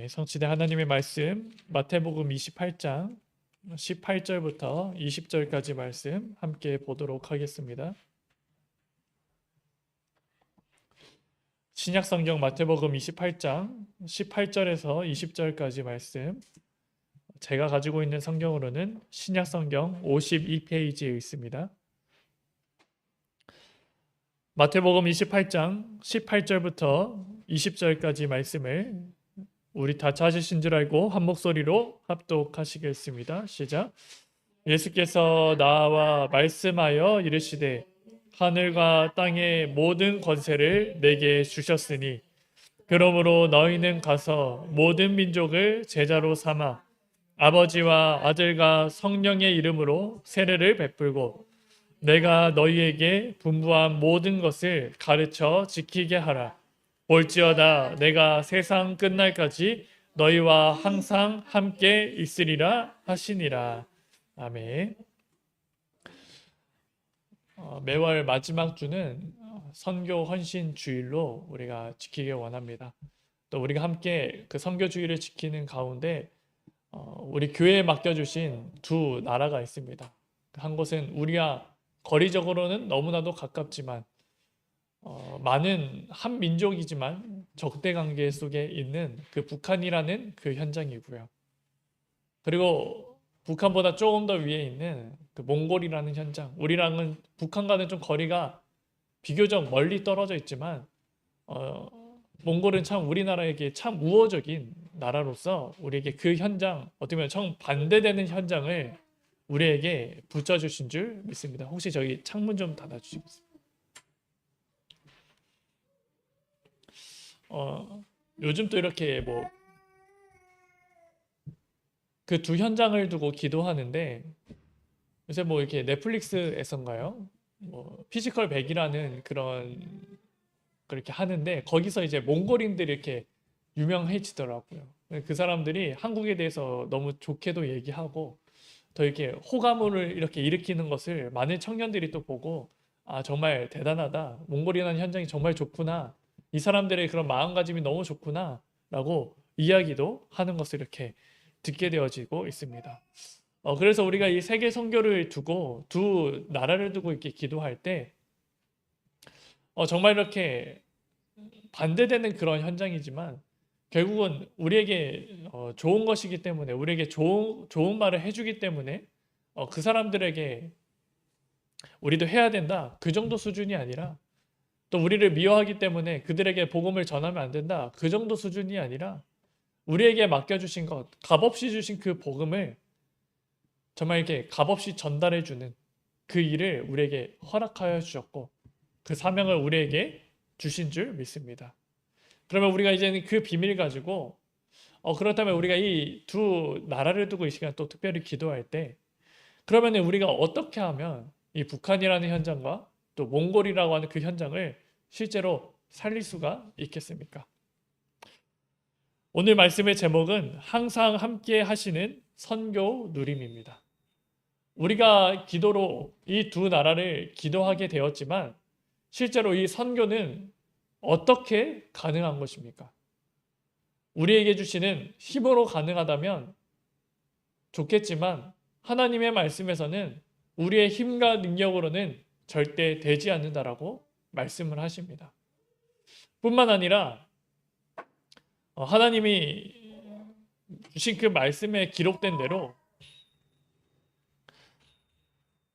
네, 성취된 하나님의 말씀 마태복음 28장 18절부터 20절까지 말씀 함께 보도록 하겠습니다. 신약성경 마태복음 28장 18절에서 20절까지 말씀, 제가 가지고 있는 성경으로는 신약성경 52페이지에 있습니다. 마태복음 28장 18절부터 20절까지 말씀을 우리 다 찾으신 줄 알고 한 목소리로 합독하시겠습니다. 시작. 예수께서 나와 말씀하여 이르시되 하늘과 땅의 모든 권세를 내게 주셨으니 그러므로 너희는 가서 모든 민족을 제자로 삼아 아버지와 아들과 성령의 이름으로 세례를 베풀고 내가 너희에게 분부한 모든 것을 가르쳐 지키게 하라. 볼지어다 내가 세상 끝날까지 너희와 항상 함께 있으리라 하시니라. 아멘. 매월 마지막 주는 선교 헌신 주일로 우리가 지키길 원합니다. 또 우리가 함께 그 선교 주일을 지키는 가운데 우리 교회에 맡겨주신 두 나라가 있습니다. 한 곳은 우리와 거리적으로는 너무나도 가깝지만 많은 한 민족이지만 적대 관계 속에 있는 그 북한이라는 그 현장이고요. 그리고 북한보다 조금 더 위에 있는 그 몽골이라는 현장. 우리랑은 북한과는 좀 거리가 비교적 멀리 떨어져 있지만 몽골은 참 우리나라에게 참 우호적인 나라로서 우리에게 그 현장, 어떻게 보면 정반대되는 현장을 우리에게 붙여주신 줄 믿습니다. 혹시 저기 창문 좀 닫아주시겠습니다. 요즘 또 이렇게 뭐 그 두 현장을 두고 기도하는데 요새 뭐 이렇게 넷플릭스에선가요? 뭐 피지컬 100이라는 그런 그렇게 하는데 거기서 이제 몽골인들이 이렇게 유명해지더라고요. 그 사람들이 한국에 대해서 너무 좋게도 얘기하고 더 이렇게 호감을 이렇게 일으키는 것을 많은 청년들이 또 보고 아 정말 대단하다. 몽골이라는 현장이 정말 좋구나. 이 사람들의 그런 마음가짐이 너무 좋구나 라고 이야기도 하는 것을 이렇게 듣게 되어지고 있습니다. 그래서 우리가 이 세계 선교를 두고 두 나라를 두고 이렇게 기도할 때 정말 이렇게 반대되는 그런 현장이지만 결국은 우리에게 좋은 것이기 때문에 우리에게 좋은 말을 해주기 때문에 그 사람들에게 우리도 해야 된다. 그 정도 수준이 아니라 또 우리를 미워하기 때문에 그들에게 복음을 전하면 안 된다. 그 정도 수준이 아니라 우리에게 맡겨주신 것, 값없이 주신 그 복음을 정말 이렇게 값없이 전달해주는 그 일을 우리에게 허락하여 주셨고 그 사명을 우리에게 주신 줄 믿습니다. 그러면 우리가 이제는 그 비밀 가지고 그렇다면 우리가 이 두 나라를 두고 이 시간 또 특별히 기도할 때 그러면 우리가 어떻게 하면 이 북한이라는 현장과 또 몽골이라고 하는 그 현장을 실제로 살릴 수가 있겠습니까? 오늘 말씀의 제목은 항상 함께 하시는 선교 누림입니다. 우리가 기도로 이 두 나라를 기도하게 되었지만 실제로 이 선교는 어떻게 가능한 것입니까? 우리에게 주시는 힘으로 가능하다면 좋겠지만 하나님의 말씀에서는 우리의 힘과 능력으로는 절대 되지 않는다라고 말씀을 하십니다. 뿐만 아니라 하나님이 주신 그 말씀에 기록된 대로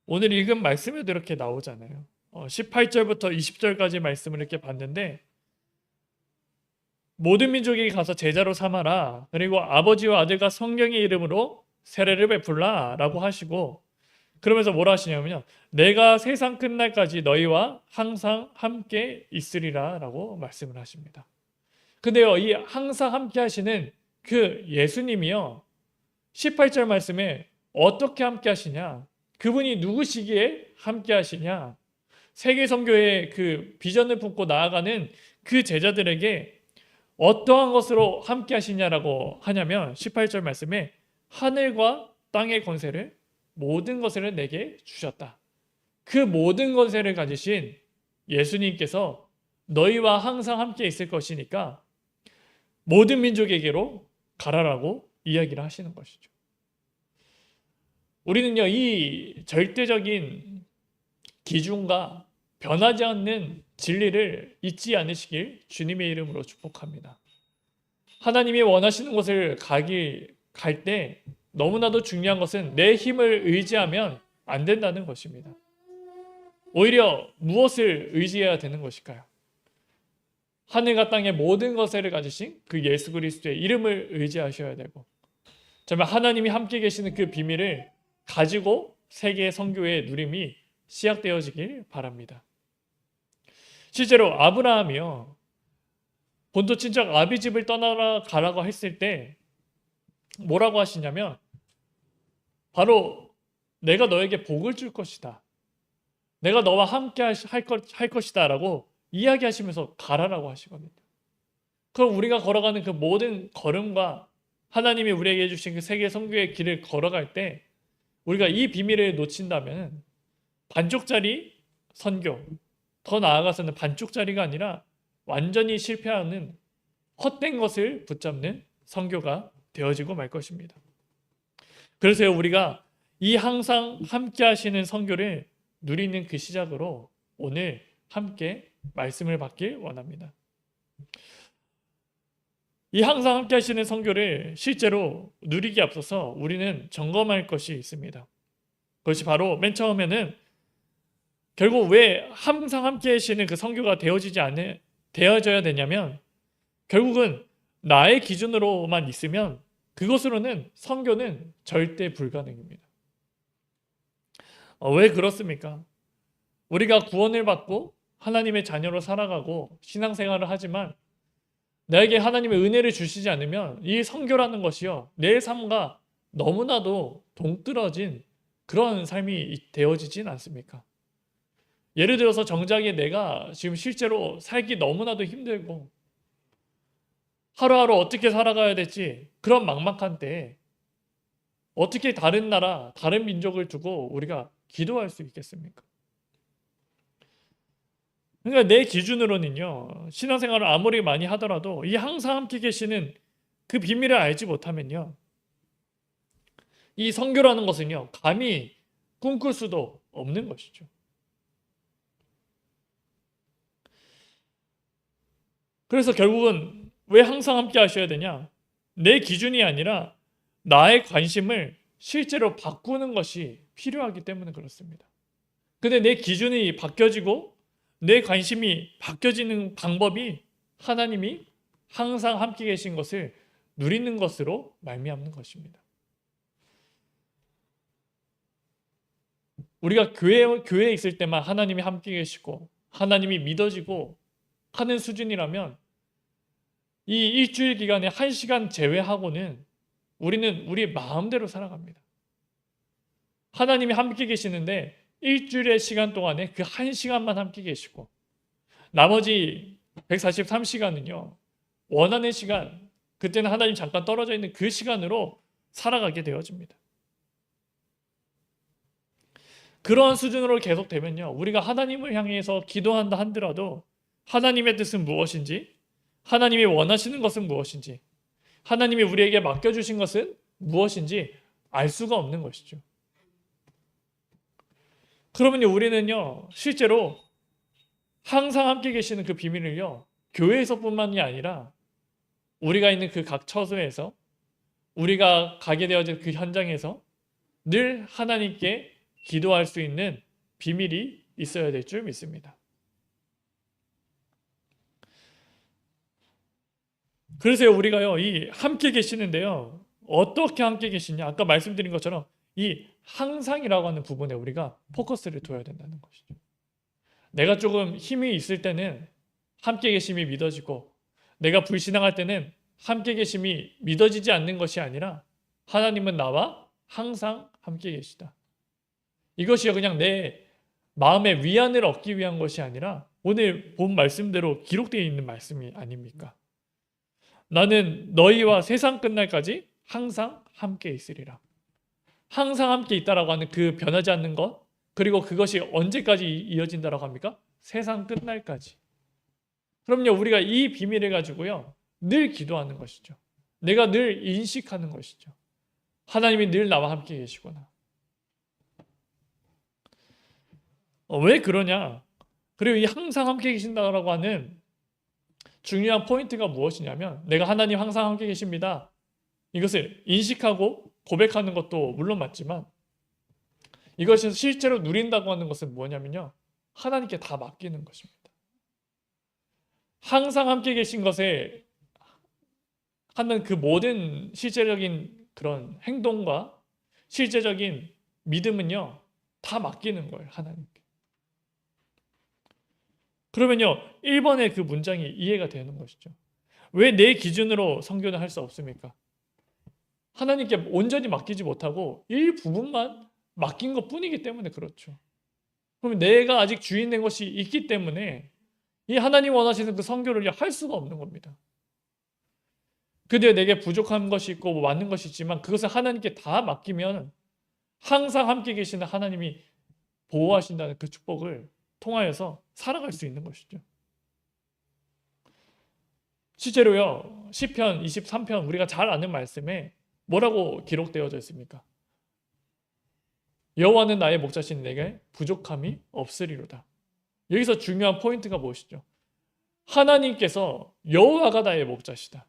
오늘 읽은 말씀에도 이렇게 나오잖아요. 18절부터 20절까지 말씀을 이렇게 봤는데 모든 민족에게 가서 제자로 삼아라. 그리고 아버지와 아들과 성령의 이름으로 세례를 베풀라 라고 하시고 그러면서 뭐라 하시냐면요. 내가 세상 끝날까지 너희와 항상 함께 있으리라 라고 말씀을 하십니다. 근데요, 이 항상 함께 하시는 그 예수님이요. 18절 말씀에 어떻게 함께 하시냐? 그분이 누구시기에 함께 하시냐? 세계 선교의 그 비전을 품고 나아가는 그 제자들에게 어떠한 것으로 함께 하시냐라고 하냐면 18절 말씀에 하늘과 땅의 권세를 모든 것을 내게 주셨다. 그 모든 권세를 가지신 예수님께서 너희와 항상 함께 있을 것이니까 모든 민족에게로 가라라고 이야기를 하시는 것이죠. 우리는요, 이 절대적인 기준과 변하지 않는 진리를 잊지 않으시길 주님의 이름으로 축복합니다. 하나님이 원하시는 곳을 갈 때 너무나도 중요한 것은 내 힘을 의지하면 안 된다는 것입니다. 오히려 무엇을 의지해야 되는 것일까요? 하늘과 땅의 모든 것을 가지신 그 예수 그리스도의 이름을 의지하셔야 되고, 정말 하나님이 함께 계시는 그 비밀을 가지고 세계 선교의 누림이 시작되어지길 바랍니다. 실제로 아브라함이요, 본토 친척 아비 집을 떠나라 가라고 했을 때 뭐라고 하시냐면, 바로 내가 너에게 복을 줄 것이다, 내가 너와 함께 할 것이다 라고 이야기하시면서 가라라고 하시거든요. 그럼 우리가 걸어가는 그 모든 걸음과 하나님이 우리에게 주신 그 세계 선교의 길을 걸어갈 때 우리가 이 비밀을 놓친다면 반쪽짜리 선교, 더 나아가서는 반쪽짜리가 아니라 완전히 실패하는 헛된 것을 붙잡는 선교가 되어지고 말 것입니다. 그래서 우리가 이 항상 함께 하시는 선교를 누리는 그 시작으로 오늘 함께 말씀을 받길 원합니다. 이 항상 함께 하시는 선교를 실제로 누리기 앞서서 우리는 점검할 것이 있습니다. 그것이 바로 맨 처음에는 결국 왜 항상 함께 하시는 그 선교가 되어져야 되냐면, 결국은 나의 기준으로만 있으면 그것으로는 선교는 절대 불가능입니다. 왜 그렇습니까? 우리가 구원을 받고 하나님의 자녀로 살아가고 신앙생활을 하지만 나에게 하나님의 은혜를 주시지 않으면 이 선교라는 것이요, 내 삶과 너무나도 동떨어진 그런 삶이 되어지진 않습니까? 예를 들어서 정작에 내가 지금 실제로 살기 너무나도 힘들고 하루하루 어떻게 살아가야 될지 그런 막막한 때에 어떻게 다른 나라, 다른 민족을 두고 우리가 기도할 수 있겠습니까? 그러니까 내 기준으로는요, 신앙생활을 아무리 많이 하더라도 이 항상 함께 계시는 그 비밀을 알지 못하면요, 이 선교라는 것은요, 감히 꿈꿀 수도 없는 것이죠. 그래서 결국은 왜 항상 함께 하셔야 되냐? 내 기준이 아니라 나의 관심을 실제로 바꾸는 것이 필요하기 때문에 그렇습니다. 근데 내 기준이 바뀌어지고 내 관심이 바뀌어지는 방법이 하나님이 항상 함께 계신 것을 누리는 것으로 말미암는 것입니다. 우리가 교회에 있을 때만 하나님이 함께 계시고 하나님이 믿어지고 하는 수준이라면 이 일주일 기간에 1시간 제외하고는 우리는 우리 마음대로 살아갑니다. 하나님이 함께 계시는데 일주일의 시간 동안에 그 1시간만 함께 계시고 나머지 143시간은요, 원하는 시간, 그때는 하나님 잠깐 떨어져 있는 그 시간으로 살아가게 되어집니다. 그러한 수준으로 계속되면요, 우리가 하나님을 향해서 기도한다 한들어도 하나님의 뜻은 무엇인지, 하나님이 원하시는 것은 무엇인지, 하나님이 우리에게 맡겨주신 것은 무엇인지 알 수가 없는 것이죠. 그러면요, 우리는요, 실제로 항상 함께 계시는 그 비밀을요, 교회에서뿐만이 아니라 우리가 있는 그 각 처소에서, 우리가 가게 되어진 그 현장에서 늘 하나님께 기도할 수 있는 비밀이 있어야 될 줄 믿습니다. 그래서 우리가요, 이 함께 계시는데요, 어떻게 함께 계시냐? 아까 말씀드린 것처럼 이 항상이라고 하는 부분에 우리가 포커스를 둬야 된다는 것이죠. 내가 조금 힘이 있을 때는 함께 계심이 믿어지고, 내가 불신앙할 때는 함께 계심이 믿어지지 않는 것이 아니라 하나님은 나와 항상 함께 계시다. 이것이요, 그냥 내 마음의 위안을 얻기 위한 것이 아니라 오늘 본 말씀대로 기록되어 있는 말씀이 아닙니까? 나는 너희와 세상 끝날까지 항상 함께 있으리라. 항상 함께 있다라고 하는 그 변하지 않는 것, 그리고 그것이 언제까지 이어진다라고 합니까? 세상 끝날까지. 그럼요, 우리가 이 비밀을 가지고요, 늘 기도하는 것이죠. 내가 늘 인식하는 것이죠. 하나님이 늘 나와 함께 계시구나. 왜 그러냐? 그리고 이 항상 함께 계신다라고 하는 중요한 포인트가 무엇이냐면 내가 하나님 항상 함께 계십니다. 이것을 인식하고 고백하는 것도 물론 맞지만 이것을 실제로 누린다고 하는 것은 뭐냐면요. 하나님께 다 맡기는 것입니다. 항상 함께 계신 것에 하는 그 모든 실제적인 그런 행동과 실제적인 믿음은요. 다 맡기는 거예요. 하나님께. 그러면요. 1번의 그 문장이 이해가 되는 것이죠. 왜 내 기준으로 선교는 할 수 없습니까? 하나님께 온전히 맡기지 못하고 일부분만 맡긴 것 뿐이기 때문에 그렇죠. 그러면 내가 아직 주인된 것이 있기 때문에 이 하나님 원하시는 그 선교를 할 수가 없는 겁니다. 근데 내게 부족한 것이 있고 뭐 맞는 것이 있지만 그것을 하나님께 다 맡기면 항상 함께 계시는 하나님이 보호하신다는 그 축복을 통하여서 살아갈 수 있는 것이죠. 실제로요. 시편 23편 우리가 잘 아는 말씀에 뭐라고 기록되어져 있습니까? 여호와는 나의 목자시니 내게 부족함이 없으리로다. 여기서 중요한 포인트가 무엇이죠? 하나님께서 여호와가 나의 목자시다.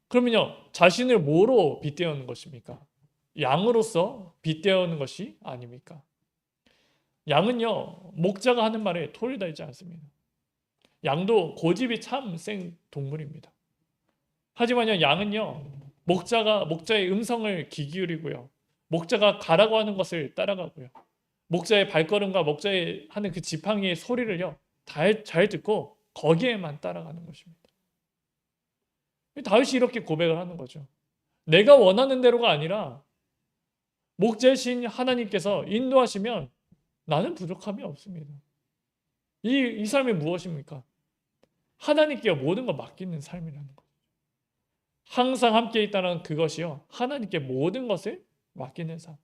그러면요. 자신을 뭐로 빗대어는 것입니까? 양으로서 빗대어는 것이 아닙니까? 양은요. 목자가 하는 말에 토를 달지 않습니다. 양도 고집이 참 센 동물입니다. 하지만요. 양은요. 목자의 음성을 귀 기울이고요. 목자가 가라고 하는 것을 따라가고요. 목자의 발걸음과 목자의 하는 그 지팡이의 소리를요. 잘 듣고 거기에만 따라가는 것입니다. 다윗이 이렇게 고백을 하는 거죠. 내가 원하는 대로가 아니라 목자이신 하나님께서 인도하시면 나는 부족함이 없습니다. 이 삶이 무엇입니까? 하나님께 모든 걸 맡기는 삶이라는 거죠. 항상 함께 있다는 그것이요. 하나님께 모든 것을 맡기는 삶.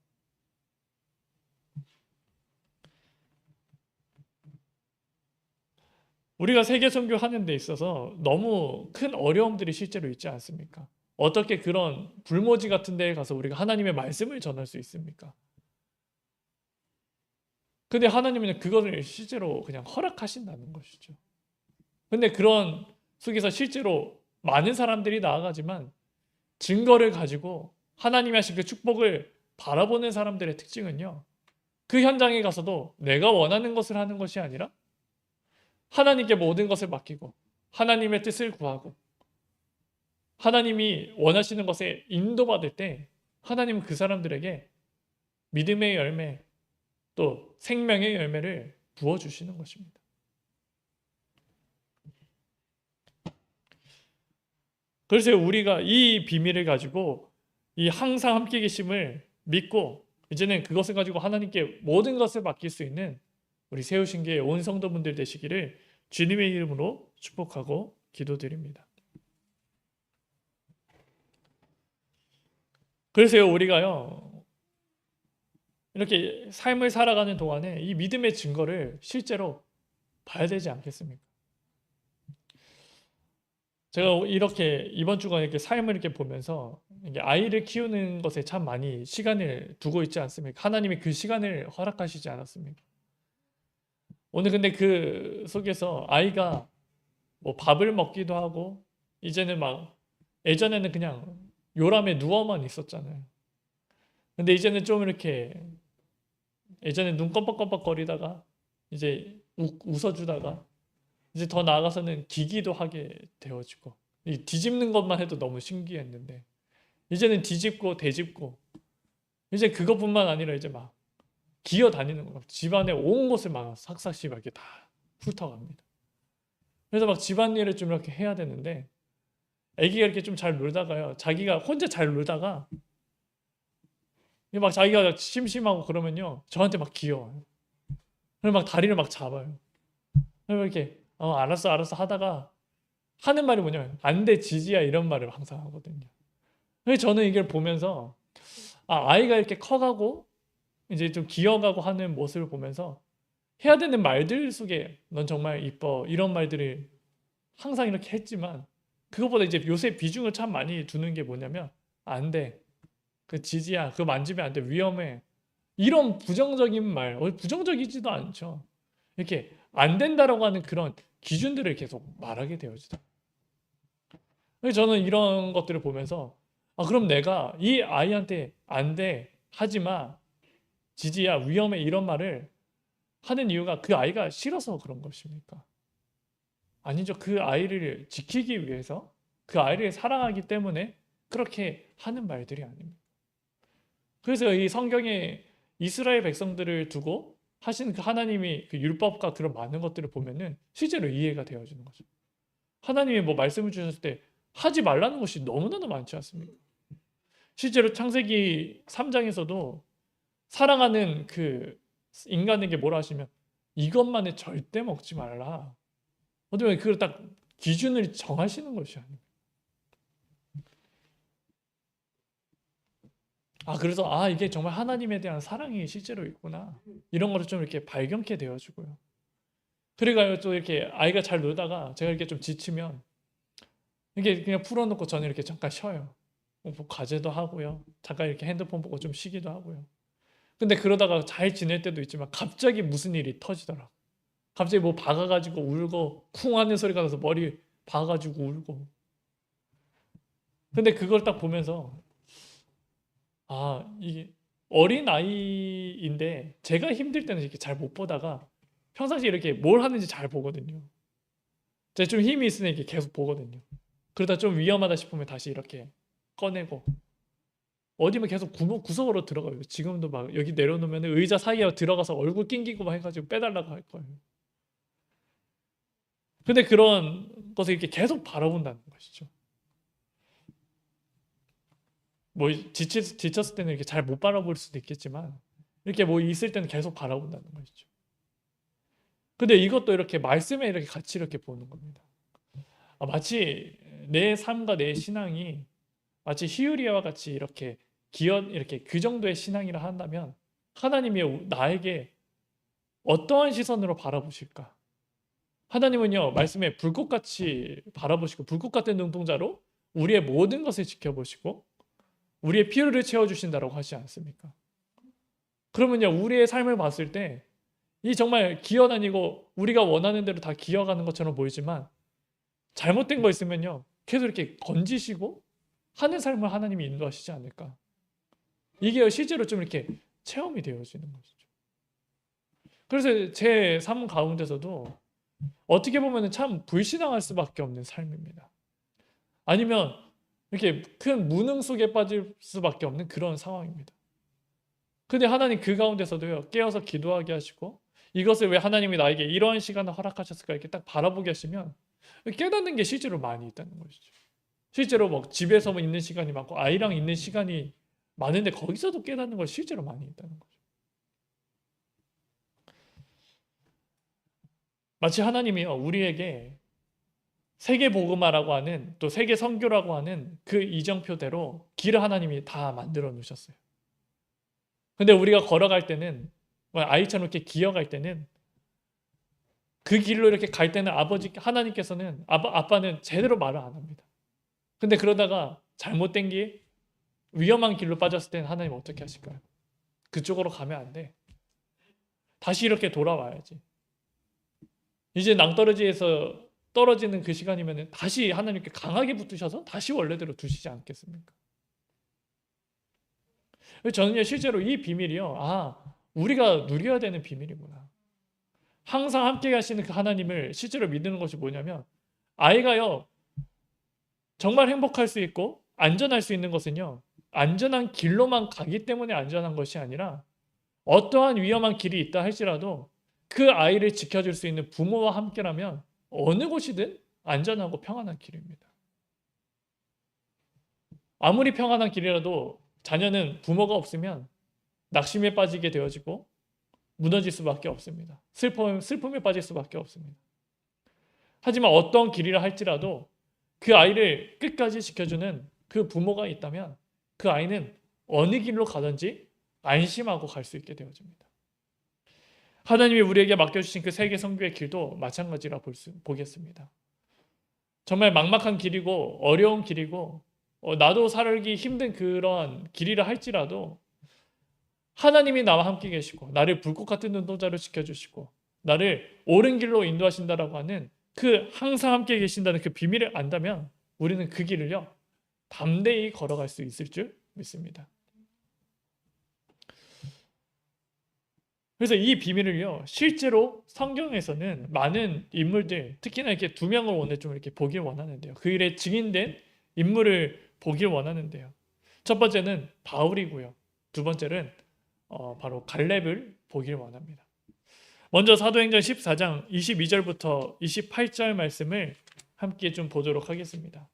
우리가 세계 선교하는 데 있어서 너무 큰 어려움들이 실제로 있지 않습니까? 어떻게 그런 불모지 같은 데에 가서 우리가 하나님의 말씀을 전할 수 있습니까? 근데 하나님은 그것을 실제로 그냥 허락하신다는 것이죠. 근데 그런 속에서 실제로 많은 사람들이 나아가지만 증거를 가지고 하나님이 하신 그 축복을 바라보는 사람들의 특징은요. 그 현장에 가서도 내가 원하는 것을 하는 것이 아니라 하나님께 모든 것을 맡기고 하나님의 뜻을 구하고 하나님이 원하시는 것에 인도받을 때 하나님은 그 사람들에게 믿음의 열매 또 생명의 열매를 부어주시는 것입니다. 그래서 우리가 이 비밀을 가지고 이 항상 함께 계심을 믿고 이제는 그것을 가지고 하나님께 모든 것을 맡길 수 있는 우리 세우신교회 온 성도분들 되시기를 주님의 이름으로 축복하고 기도드립니다. 그래서 우리가요 이렇게 삶을 살아가는 동안에 이 믿음의 증거를 실제로 봐야 되지 않겠습니까? 제가 이렇게 이번 주간 이렇게 삶을 이렇게 보면서 아이를 키우는 것에 참 많이 시간을 두고 있지 않습니까? 하나님이 그 시간을 허락하시지 않았습니까? 오늘 근데 그 속에서 아이가 뭐 밥을 먹기도 하고 이제는 막 예전에는 그냥 요람에 누워만 있었잖아요. 근데 이제는 좀 이렇게 예전에 눈 껌뻑껌뻑 거리다가 이제 웃어주다가 이제 더 나아가서는 기기도 하게 되어지고 이 뒤집는 것만 해도 너무 신기했는데 이제는 뒤집고 되짚고 이제 그것뿐만 아니라 이제 막 기어 다니는 거예요. 집안에 온 곳을 막 삭삭씩 이렇게 다 훑어갑니다. 그래서 막 집안일을 좀 이렇게 해야 되는데 아기가 이렇게 좀 잘 놀다가요. 자기가 혼자 잘 놀다가 막 자기가 심심하고 그러면요. 저한테 막 기어와요. 그래서 막 다리를 막 잡아요. 그래서 이렇게 알았어 하다가 하는 말이 뭐냐면 안 돼 지지야 이런 말을 항상 하거든요. 그래서 저는 이걸 보면서 아이가 이렇게 커가고 이제 좀 기어가고 하는 모습을 보면서 해야 되는 말들 속에 넌 정말 이뻐 이런 말들을 항상 이렇게 했지만 그것보다 이제 요새 비중을 참 많이 두는 게 뭐냐면 안 돼. 그 지지야. 그거 만지면 안 돼. 위험해. 이런 부정적인 말. 부정적이지도 않죠. 이렇게 안 된다라고 하는 그런 기준들을 계속 말하게 되어지다. 그래서 저는 이런 것들을 보면서 그럼 내가 이 아이한테 안 돼. 하지 마. 지지야. 위험해. 이런 말을 하는 이유가 그 아이가 싫어서 그런 것입니까? 아니죠. 그 아이를 지키기 위해서 그 아이를 사랑하기 때문에 그렇게 하는 말들이 아닙니다. 그래서 이 성경에 이스라엘 백성들을 두고 하신 그 하나님이 그 율법과 그런 많은 것들을 보면은 실제로 이해가 되어지는 거죠. 하나님이 뭐 말씀을 주셨을 때 하지 말라는 것이 너무나도 많지 않습니까? 실제로 창세기 3장에서도 사랑하는 그 인간에게 뭐라 하시면 이것만은 절대 먹지 말라. 어쩌면 그걸 딱 기준을 정하시는 것이 아닙니다. 그래서 이게 정말 하나님에 대한 사랑이 실제로 있구나. 이런 거를 좀 이렇게 발견케 되어주고요. 그러니까 또 이렇게 아이가 잘 놀다가 제가 이렇게 좀 지치면 이게 그냥 풀어놓고 저는 이렇게 잠깐 쉬어요. 뭐 과제도 하고요. 잠깐 이렇게 핸드폰 보고 좀 쉬기도 하고요. 근데 그러다가 잘 지낼 때도 있지만 갑자기 무슨 일이 터지더라. 갑자기 뭐 박아가지고 울고 쿵 하는 소리가 나서 머리 박아가지고 울고. 근데 그걸 딱 보면서 이게 어린 아이인데 제가 힘들 때는 이렇게 잘 못 보다가 평상시에 이렇게 뭘 하는지 잘 보거든요. 제가 좀 힘이 있으니 이렇게 계속 보거든요. 그러다 좀 위험하다 싶으면 다시 이렇게 꺼내고 어디면 계속 구석으로 들어가요. 지금도 막 여기 내려놓으면 의자 사이에 들어가서 얼굴 낑기고 막 해가지고 빼달라고 할 거예요. 근데 그런 것을 이렇게 계속 바라본다는 것이죠. 뭐 지쳤을 때는 이렇게 잘 못 바라볼 수도 있겠지만 이렇게 뭐 있을 때는 계속 바라본다는 것이죠. 근데 이것도 이렇게 말씀에 이렇게 같이 이렇게 보는 겁니다. 마치 내 삶과 내 신앙이 마치 히우리아와 같이 이렇게 이렇게 그 정도의 신앙이라 한다면 하나님이 나에게 어떠한 시선으로 바라보실까? 하나님은요, 말씀에 불꽃같이 바라보시고 불꽃 같은 눈동자로 우리의 모든 것을 지켜보시고 우리의 필요를 채워주신다고 하지 않습니까? 그러면요, 우리의 삶을 봤을 때 이 정말 기어 다니고 우리가 원하는 대로 다 기어가는 것처럼 보이지만 잘못된 거 있으면요, 계속 이렇게 건지시고 하는 삶을 하나님이 인도하시지 않을까? 이게 실제로 좀 이렇게 체험이 되어지는 것이죠. 그래서 제 삶 가운데서도 어떻게 보면 참 불신앙할 수밖에 없는 삶입니다. 아니면 이렇게 큰 무능 속에 빠질 수밖에 없는 그런 상황입니다. 근데 하나님 그 가운데서도요, 깨어서 기도하게 하시고 이것을 왜 하나님이 나에게 이러한 시간을 허락하셨을까 이렇게 딱 바라보게 하시면 깨닫는 게 실제로 많이 있다는 것이죠. 실제로 뭐 집에서 있는 시간이 많고 아이랑 있는 시간이 많은데 거기서도 깨닫는 걸 실제로 많이 있다는 거죠. 마치 하나님이요, 우리에게 세계 복음화라고 하는 또 세계 선교라고 하는 그 이정표대로 길을 하나님이 다 만들어 놓으셨어요. 근데 우리가 걸어갈 때는 아이처럼 이렇게 기어갈 때는 그 길로 이렇게 갈 때는 아버지 하나님께서는 아빠는 제대로 말을 안 합니다. 근데 그러다가 잘못된 길 위험한 길로 빠졌을 때는 하나님 어떻게 하실까요? 그쪽으로 가면 안 돼. 다시 이렇게 돌아와야지. 이제 낭떠러지에서 떨어지는 그 시간이면 다시 하나님께 강하게 붙으셔서 다시 원래대로 두시지 않겠습니까? 저는요, 실제로 이 비밀이요, 우리가 누려야 되는 비밀이구나. 항상 함께 하시는 그 하나님을 실제로 믿는 것이 뭐냐면 아이가요, 정말 행복할 수 있고 안전할 수 있는 것은요, 안전한 길로만 가기 때문에 안전한 것이 아니라 어떠한 위험한 길이 있다 할지라도 그 아이를 지켜줄 수 있는 부모와 함께라면 어느 곳이든 안전하고 평안한 길입니다. 아무리 평안한 길이라도 자녀는 부모가 없으면 낙심에 빠지게 되어지고 무너질 수밖에 없습니다. 슬픔에 빠질 수밖에 없습니다. 하지만 어떤 길이라 할지라도 그 아이를 끝까지 지켜주는 그 부모가 있다면 그 아이는 어느 길로 가든지 안심하고 갈 수 있게 되어집니다. 하나님이 우리에게 맡겨주신 그 세계 선교의 길도 마찬가지라 보겠습니다. 정말 막막한 길이고 어려운 길이고 나도 살기 힘든 그런 길이라 할지라도 하나님이 나와 함께 계시고 나를 불꽃 같은 눈동자로 지켜주시고 나를 옳은 길로 인도하신다라고 하는 그 항상 함께 계신다는 그 비밀을 안다면 우리는 그 길을요 담대히 걸어갈 수 있을 줄 믿습니다. 그래서 이 비밀을요 실제로 성경에서는 많은 인물들 특히나 이렇게 두 명을 오늘 좀 이렇게 보길 원하는데요. 그 일에 증인된 인물을 보길 원하는데요. 첫 번째는 바울이고요. 두 번째는 바로 갈렙을 보길 원합니다. 먼저 사도행전 14장 22절부터 28절 말씀을 함께 좀 보도록 하겠습니다.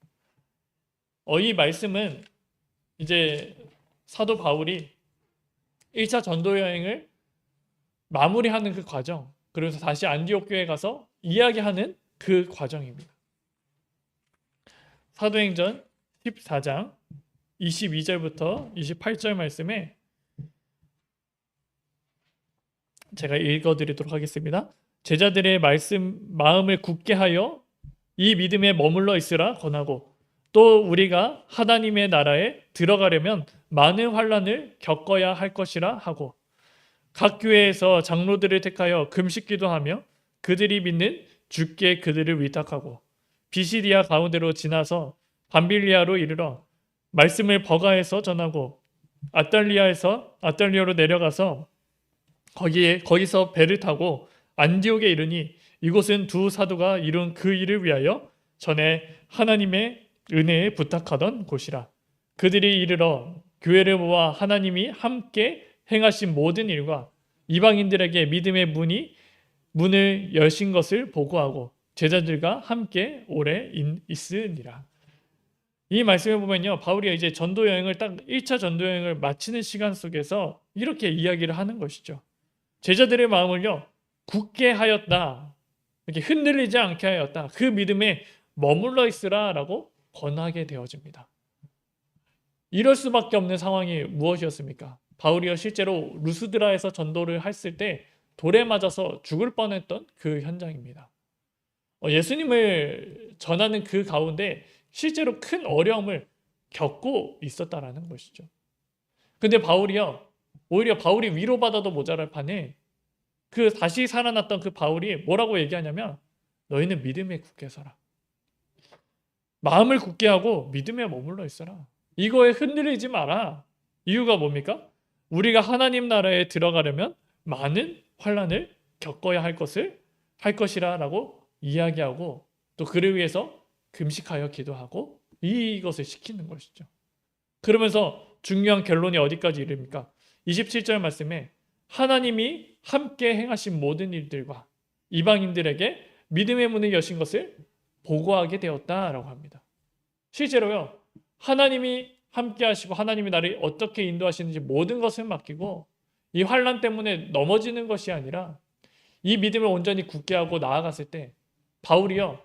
이 말씀은 이제 사도 바울이 1차 전도 여행을 마무리하는 그 과정, 그래서 다시 안디옥 교회에 가서 이야기하는 그 과정입니다. 사도행전 14장 22절부터 28절 말씀에 제가 읽어드리도록 하겠습니다. 제자들의 마음을 굳게 하여 이 믿음에 머물러 있으라 권하고 또 우리가 하나님의 나라에 들어가려면 많은 환난을 겪어야 할 것이라 하고 각 교회에서 장로들을 택하여 금식 기도하며 그들이 믿는 주께 그들을 위탁하고 비시디아 가운데로 지나서 밤빌리아로 이르러 말씀을 버가에서 전하고 아달리아로 내려가서 거기서 배를 타고 안디옥에 이르니 이곳은 두 사도가 이룬 그 일을 위하여 전에 하나님의 은혜에 부탁하던 곳이라. 그들이 이르러 교회를 모아 하나님이 함께 행하신 모든 일과 이방인들에게 믿음의 문을 여신 것을 보고하고 제자들과 함께 오래 있으니라. 이 말씀을 보면요, 바울이 이제 전도 여행을 딱 1차 전도 여행을 마치는 시간 속에서 이렇게 이야기를 하는 것이죠. 제자들의 마음을요 굳게 하였다, 이렇게 흔들리지 않게 하였다, 그 믿음에 머물러 있으라라고 권하게 되어집니다. 이럴 수밖에 없는 상황이 무엇이었습니까? 바울이요 실제로 루스드라에서 전도를 했을 때 돌에 맞아서 죽을 뻔했던 그 현장입니다. 예수님을 전하는 그 가운데 실제로 큰 어려움을 겪고 있었다라는 것이죠. 근데 바울이요 오히려 바울이 위로받아도 모자랄 판에 그 다시 살아났던 그 바울이 뭐라고 얘기하냐면 너희는 믿음에 굳게 서라. 마음을 굳게 하고 믿음에 머물러 있어라. 이거에 흔들리지 마라. 이유가 뭡니까? 우리가 하나님 나라에 들어가려면 많은 환난을 겪어야 할 것이라라고 이야기하고 또 그를 위해서 금식하여 기도하고 이것을 시키는 것이죠. 그러면서 중요한 결론이 어디까지 이릅니까? 27절 말씀에 하나님이 함께 행하신 모든 일들과 이방인들에게 믿음의 문을 여신 것을 보고하게 되었다라고 합니다. 실제로요 하나님이 함께 하시고 하나님이 나를 어떻게 인도하시는지 모든 것을 맡기고 이 환난 때문에 넘어지는 것이 아니라 이 믿음을 온전히 굳게 하고 나아갔을 때 바울이요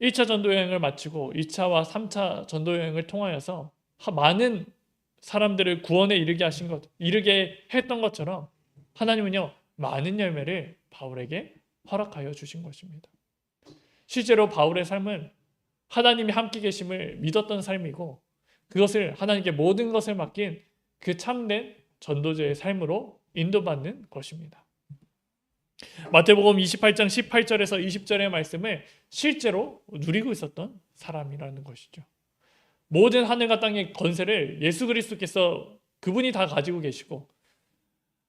1차 전도 여행을 마치고 2차와 3차 전도 여행을 통하여서 많은 사람들을 구원에 이르게 했던 것처럼 하나님은요 많은 열매를 바울에게 허락하여 주신 것입니다. 실제로 바울의 삶은 하나님이 함께 계심을 믿었던 삶이고 그것을 하나님께 모든 것을 맡긴 그 참된 전도자의 삶으로 인도받는 것입니다. 마태복음 28장 18절에서 20절의 말씀을 실제로 누리고 있었던 사람이라는 것이죠. 모든 하늘과 땅의 권세를 예수 그리스도께서 그분이 다 가지고 계시고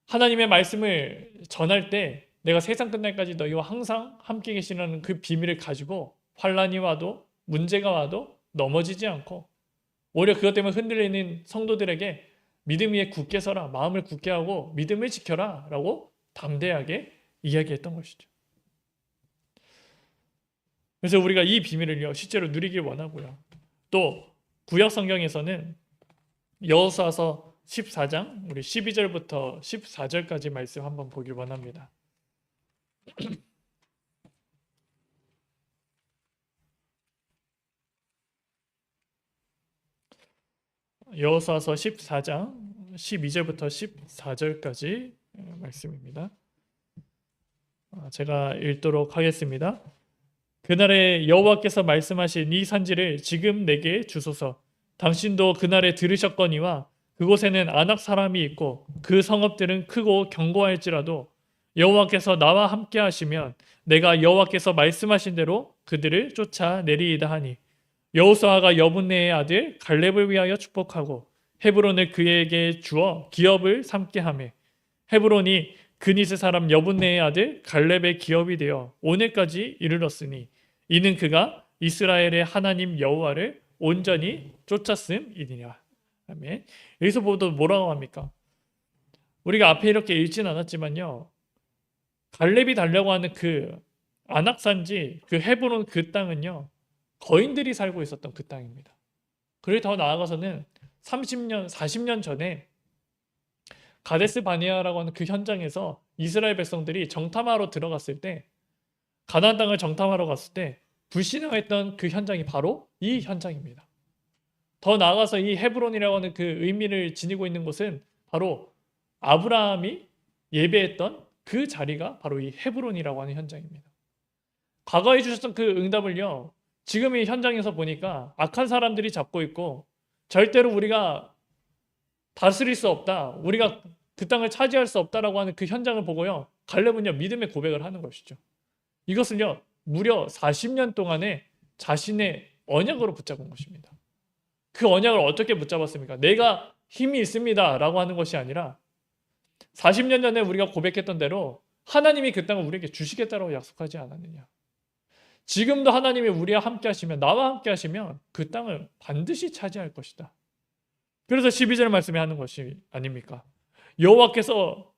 하나님의 말씀을 전할 때 내가 세상 끝날까지 너희와 항상 함께 계시라는 그 비밀을 가지고 환난이 와도 문제가 와도 넘어지지 않고 오히려 그것 때문에 흔들리는 성도들에게 믿음 위에 굳게 서라, 마음을 굳게 하고 믿음을 지켜라 라고 담대하게 이야기했던 것이죠. 그래서 우리가 이 비밀을요 실제로 누리길 원하고요. 또 구약 성경에서는 여호수아서 14장 우리 12절부터 14절까지 말씀 한번 보길 원합니다. 여호수아서 14장 12절부터 14절까지 말씀입니다. 제가 읽도록 하겠습니다. 그날에 여호와께서 말씀하신 이 산지를 지금 내게 주소서. 당신도 그날에 들으셨거니와 그곳에는 아낙 사람이 있고 그 성읍들은 크고 견고할지라도 여호와께서 나와 함께 하시면 내가 여호와께서 말씀하신 대로 그들을 쫓아내리이다 하니 여호수아가 여분네의 아들 갈렙을 위하여 축복하고 헤브론을 그에게 주어 기업을 삼게 하매 헤브론이 그니스 사람 여분네의 아들 갈렙의 기업이 되어 오늘까지 이르렀으니 이는 그가 이스라엘의 하나님 여호와를 온전히 쫓았음이니라. 아멘. 여기서 보도 뭐라고 합니까? 우리가 앞에 이렇게 읽진 않았지만요. 갈렙이 달려고 하는 그 아낙산지 그 헤브론 그 땅은요. 거인들이 살고 있었던 그 땅입니다. 그리고 더 나아가서는 30년, 40년 전에 가데스 바네아라고 하는 그 현장에서 이스라엘 백성들이 정탐하러 들어갔을 때 가나안 땅을 정탐하러 갔을 때 불신앙했던 그 현장이 바로 이 현장입니다. 더 나아가서 이 헤브론이라고 하는 그 의미를 지니고 있는 곳은 바로 아브라함이 예배했던 그 자리가 바로 이 헤브론이라고 하는 현장입니다. 과거에 주셨던 그 응답을요. 지금 이 현장에서 보니까 악한 사람들이 잡고 있고 절대로 우리가 다스릴 수 없다. 우리가 그 땅을 차지할 수 없다라고 하는 그 현장을 보고요. 갈렙은요. 믿음의 고백을 하는 것이죠. 이것을요. 무려 40년 동안에 자신의 언약으로 붙잡은 것입니다. 그 언약을 어떻게 붙잡았습니까? 내가 힘이 있습니다 라고 하는 것이 아니라 40년 전에 우리가 고백했던 대로 하나님이 그 땅을 우리에게 주시겠다고 약속하지 않았느냐. 지금도 하나님이 우리와 함께 하시면 나와 함께 하시면 그 땅을 반드시 차지할 것이다. 그래서 12절 말씀에 하는 것이 아닙니까? 여호와께서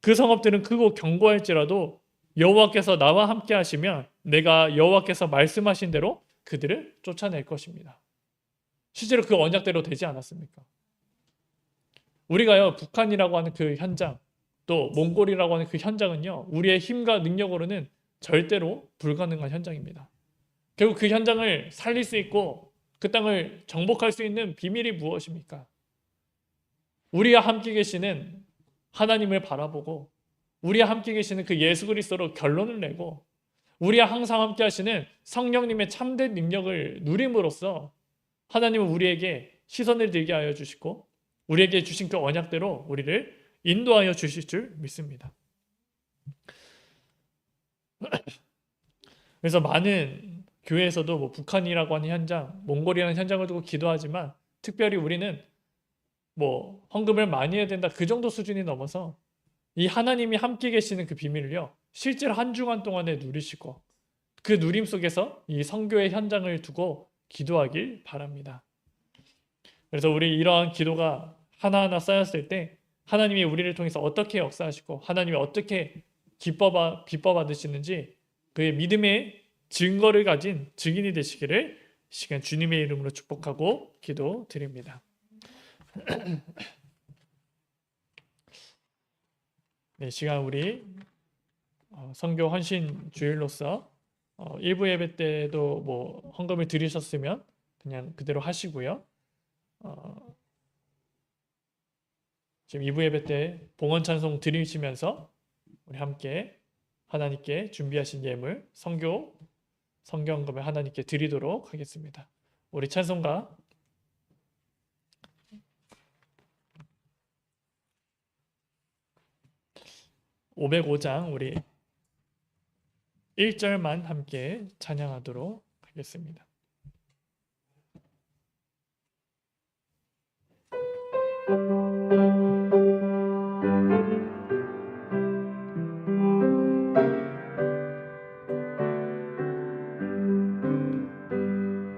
그 성읍들은 크고 견고할지라도 여호와께서 나와 함께 하시면 내가 여호와께서 말씀하신 대로 그들을 쫓아낼 것입니다. 실제로 그 언약대로 되지 않았습니까? 우리가요 북한이라고 하는 그 현장 또 몽골이라고 하는 그 현장은요 우리의 힘과 능력으로는 절대로 불가능한 현장입니다. 결국 그 현장을 살릴 수 있고 그 땅을 정복할 수 있는 비밀이 무엇입니까? 우리와 함께 계시는 하나님을 바라보고 우리와 함께 계시는 그 예수 그리스도로 결론을 내고 우리와 항상 함께 하시는 성령님의 참된 능력을 누림으로써 하나님은 우리에게 시선을 들게 하여 주시고 우리에게 주신 그 언약대로 우리를 인도하여 주실 줄 믿습니다. 그래서 많은 교회에서도 뭐 북한이라고 하는 현장, 몽골이라는 현장을 두고 기도하지만 특별히 우리는 뭐 헌금을 많이 해야 된다 그 정도 수준이 넘어서 이 하나님이 함께 계시는 그 비밀을요 실제로 한 주간 동안에 누리시고 그 누림 속에서 이 선교의 현장을 두고 기도하길 바랍니다. 그래서 우리 이러한 기도가 하나하나 쌓였을 때 하나님이 우리를 통해서 어떻게 역사하시고 하나님이 어떻게 기뻐 받으시는지 그의 믿음의 증거를 가진 증인이 되시기를 시간 주님의 이름으로 축복하고 기도드립니다. 네, 시간 우리 선교 헌신 주일로서 일부 예배 때도 뭐 헌금을 드리셨으면 그냥 그대로 하시고요. 지금 2부 예배 때 봉헌 찬송 드리시면서 우리 함께 하나님께 준비하신 예물 성경금을 하나님께 드리도록 하겠습니다. 우리 찬송가 505장 우리 1절만 함께 찬양하도록 하겠습니다.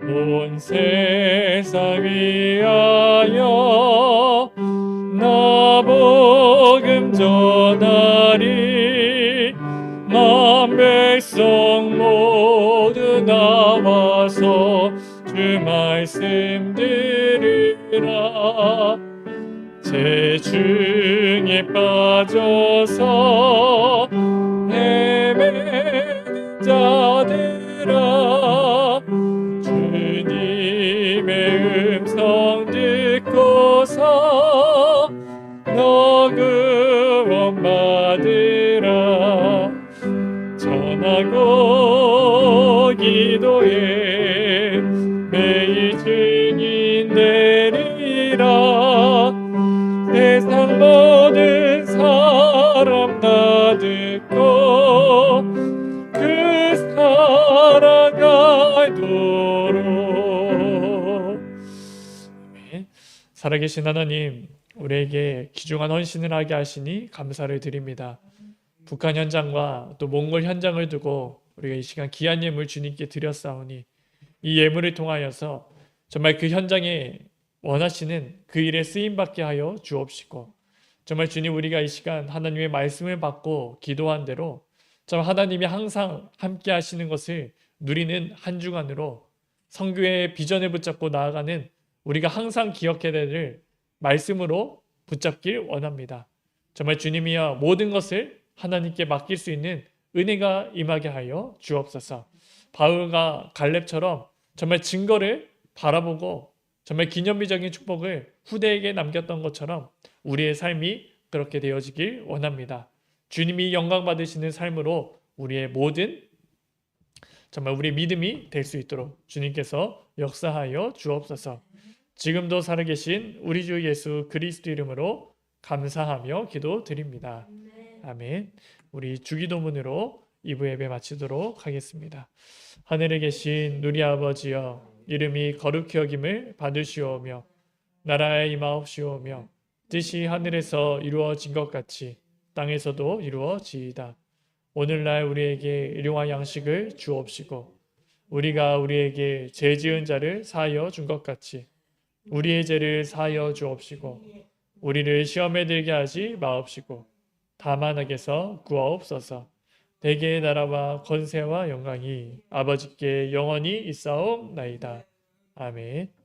온 세상 위하여 나 복음 전하리 만 백성 모두 나와서 주 말씀 들으라 재중에 빠져서 헤매는 자들아 주님의 음성 듣고서 너 구원받으라 전하고 살도록. 아멘. 살아계신 하나님, 우리에게 귀중한 헌신을 하게 하시니 감사를 드립니다. 북한 현장과 또 몽골 현장을 두고 우리가 이 시간 귀한 예물 주님께 드렸사오니 이 예물을 통하여서 정말 그 현장에 원하시는 그 일에 쓰임받게 하여 주옵시고, 정말 주님, 우리가 이 시간 하나님의 말씀을 받고 기도한 대로 정말 하나님이 항상 함께 하시는 것을 누리는 한 주간으로 선교의 비전을 붙잡고 나아가는 우리가 항상 기억해야 될 말씀으로 붙잡길 원합니다. 정말 주님이여 모든 것을 하나님께 맡길 수 있는 은혜가 임하게 하여 주옵소서. 바울과 갈렙처럼 정말 증거를 바라보고 정말 기념비적인 축복을 후대에게 남겼던 것처럼 우리의 삶이 그렇게 되어지길 원합니다. 주님이 영광 받으시는 삶으로 우리의 모든 정말 우리의 믿음이 될 수 있도록 주님께서 역사하여 주옵소서. 지금도 살아계신 우리 주 예수 그리스도 이름으로 감사하며 기도드립니다. 아멘. 우리 주기도문으로 2부 예배 마치도록 하겠습니다. 하늘에 계신 우리 아버지여, 이름이 거룩히 여김을 받으시오며 나라에 임하옵시오며 뜻이 하늘에서 이루어진 것 같이 땅에서도 이루어지이다. 오늘날 우리에게 일용할 양식을 주옵시고 우리가 우리에게 죄 지은 자를 사하여 준 것 같이 우리의 죄를 사하여 주옵시고 우리를 시험에 들게 하지 마옵시고 다만 악에서 구하옵소서. 대개의 나라와 권세와 영광이 아버지께 영원히 있사옵나이다. 아멘.